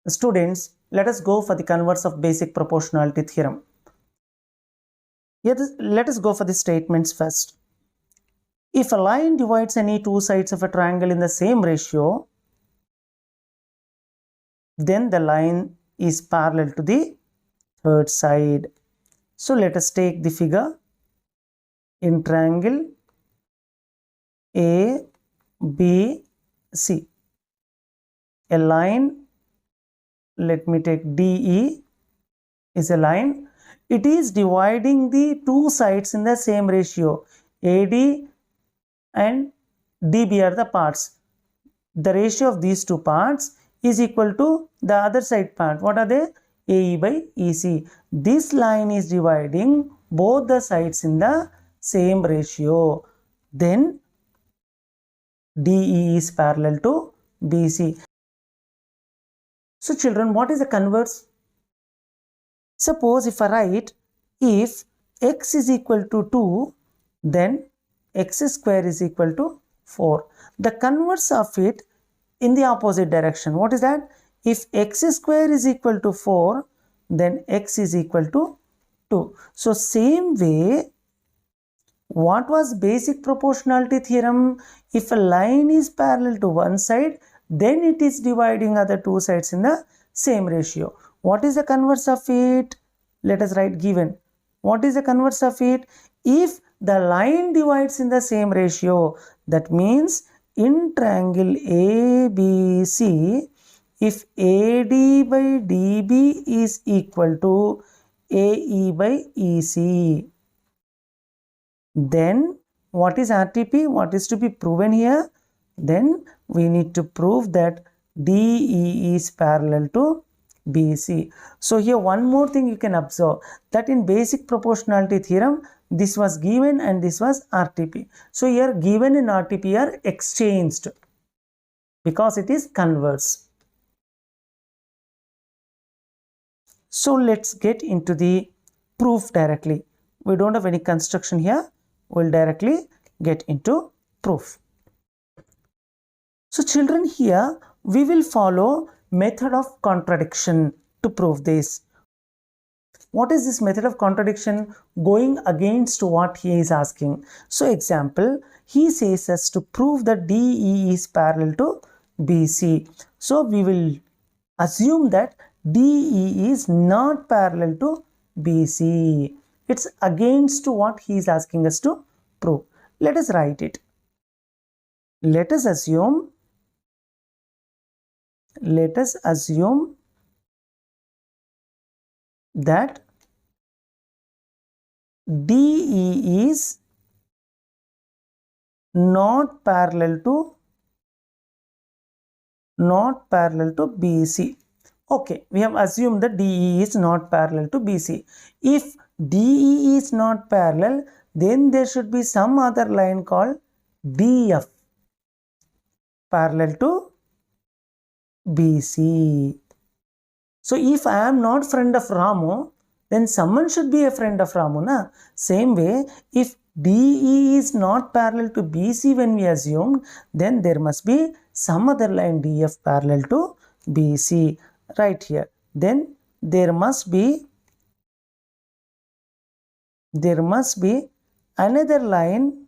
Students, let us go for the converse of basic proportionality theorem. Let us go for the statements first. If a line divides any two sides of a triangle in the same ratio, then the line is parallel to the third side. So let us take the figure. In triangle A, B, C, a line, let me take DE, is a line. It is dividing the two sides in the same ratio. AD and DB are the parts. The ratio of these two parts is equal to the other side part. What are they? AE by EC. This line is dividing both the sides in the same ratio. Then DE is parallel to BC. So children, what is the converse? Suppose if I write, if x is equal to 2, then x square is equal to 4. The converse of it in the opposite direction. What is that? If x square is equal to 4, then x is equal to 2. So same way, what was basic proportionality theorem? If a line is parallel to one side, then it is dividing other two sides in the same ratio. What is the converse of it? Let us write given. What is the converse of it? If the line divides in the same ratio, that means in triangle ABC, if AD by DB is equal to AE by EC, then what is RTP? What is to be proven here? Then we need to prove that DE is parallel to BC. So here one more thing you can observe, that in basic proportionality theorem, this was given and this was RTP. So here given and RTP are exchanged because it is converse. So let's get into the proof directly. We don't have any construction here. We'll directly get into proof. So children, here we will follow method of contradiction to prove this. What is this method of contradiction? Going against what he is asking. So example, he says us to prove that DE is parallel to BC. So we will assume that DE is not parallel to BC. It's against what he is asking us to prove. Let us write it. Let us assume that DE is not parallel to BC. Okay, we have assumed that DE is not parallel to BC. If DE is not parallel, then there should be some other line called DF parallel to BC. So if I am not friend of Ramu, then someone should be a friend of Ramu, na? Same way, if DE is not parallel to BC when we assumed, then there must be some other line DF parallel to BC right here. Then there must be another line,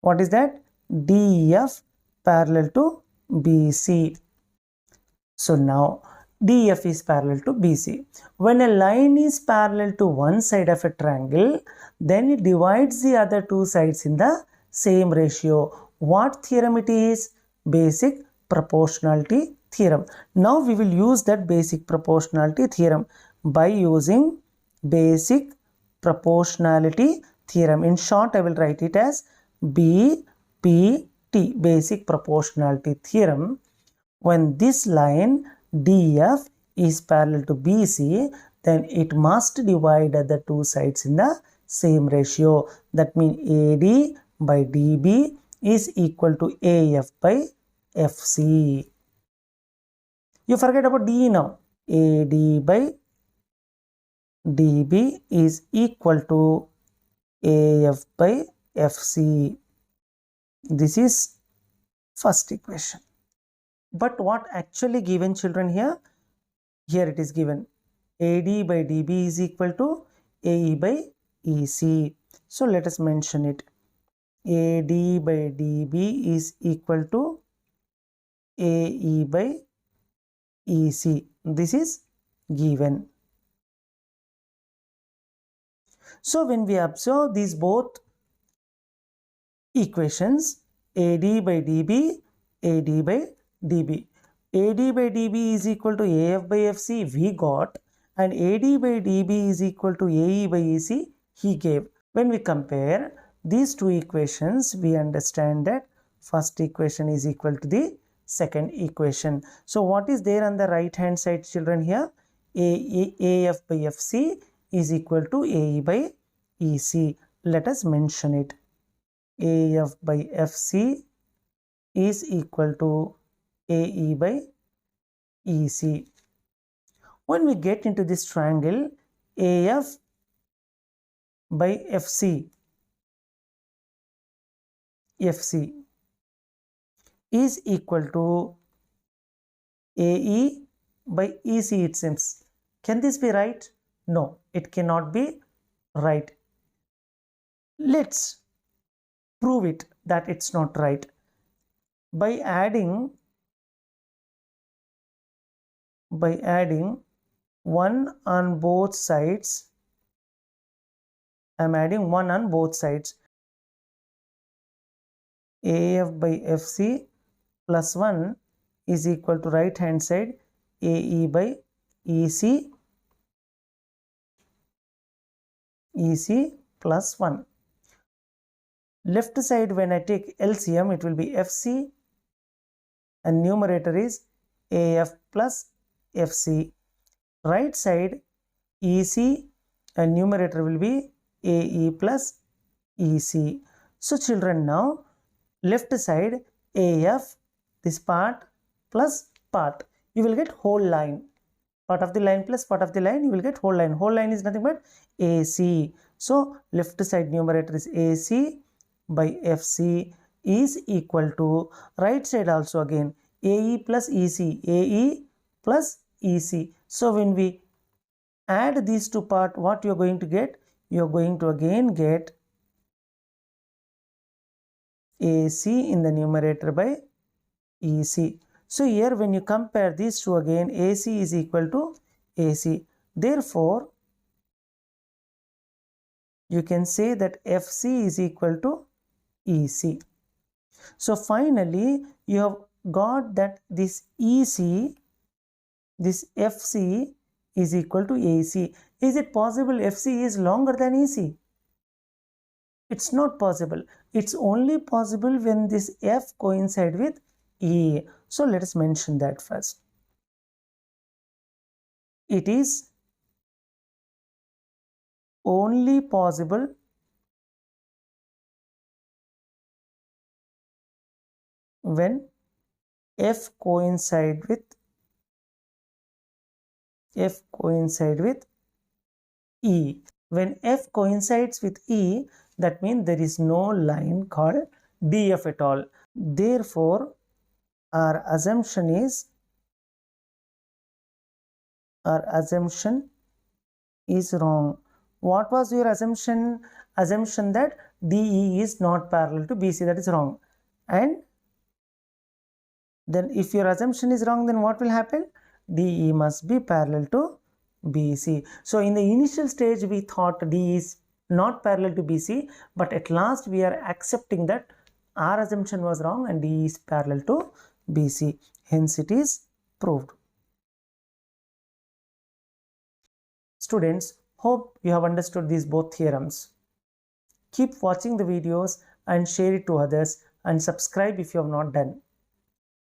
what is that? DF parallel to BC. So now DF is parallel to BC. When a line is parallel to one side of a triangle, then it divides the other two sides in the same ratio. What theorem it is? Basic proportionality theorem. Now we will use that basic proportionality theorem by using basic proportionality theorem. In short, I will write it as BPT, basic proportionality theorem. When this line DF is parallel to BC, then it must divide the two sides in the same ratio. That means AD by DB is equal to AF by FC. You forget about DE now. AD by DB is equal to AF by FC. This is first equation. But what actually given, children, here? Here it is given AD by DB is equal to AE by EC. So let us mention it. AD by DB is equal to AE by EC. This is given. So when we observe these both equations, AD by DB, AD by DB. AD by DB is equal to AF by FC, we got, and AD by DB is equal to AE by EC, he gave. When we compare these two equations, we understand that first equation is equal to the second equation. So what is there on the right hand side, children, here? AF by FC is equal to AE by EC. Let us mention it. AF by FC is equal to AE by EC. When we get into this triangle, AF by FC is equal to AE by EC, it seems. Can this be right? No, it cannot be right. Let's prove it that it's not right by adding 1 on both sides. I'm adding 1 on both sides. AF by FC plus 1 is equal to right hand side AE by EC plus 1. Left side, when I take LCM, it will be FC and numerator is AF plus FC. Right side EC and numerator will be AE plus EC. So children, now left side AF, this part plus part, you will get whole line. Part of the line plus part of the line, you will get whole line. Whole line is nothing but AC. So left side numerator is AC by FC is equal to right side also again AE plus EC, AE plus EC. So when we add these two parts, what you are going to get? You are going to again get AC in the numerator by EC. So here when you compare these two again, AC is equal to AC. Therefore, you can say that FC is equal to EC. So finally, you have got that this EC, this FC is equal to AC. Is it possible FC is longer than EC? It's not possible. It's only possible when this F coincides with E. So let us mention that first. It is only possible when F coincides with E. When F coincides with E, that means there is no line called DF at all. Therefore, our assumption is wrong. What was your assumption? Assumption that DE is not parallel to BC. That is wrong. And then if your assumption is wrong, then what will happen? DE must be parallel to BC. So in the initial stage, we thought DE is not parallel to BC, but at last we are accepting that our assumption was wrong and DE is parallel to BC. Hence it is proved. Students, hope you have understood these both theorems. Keep watching the videos and share it to others, and subscribe if you have not done.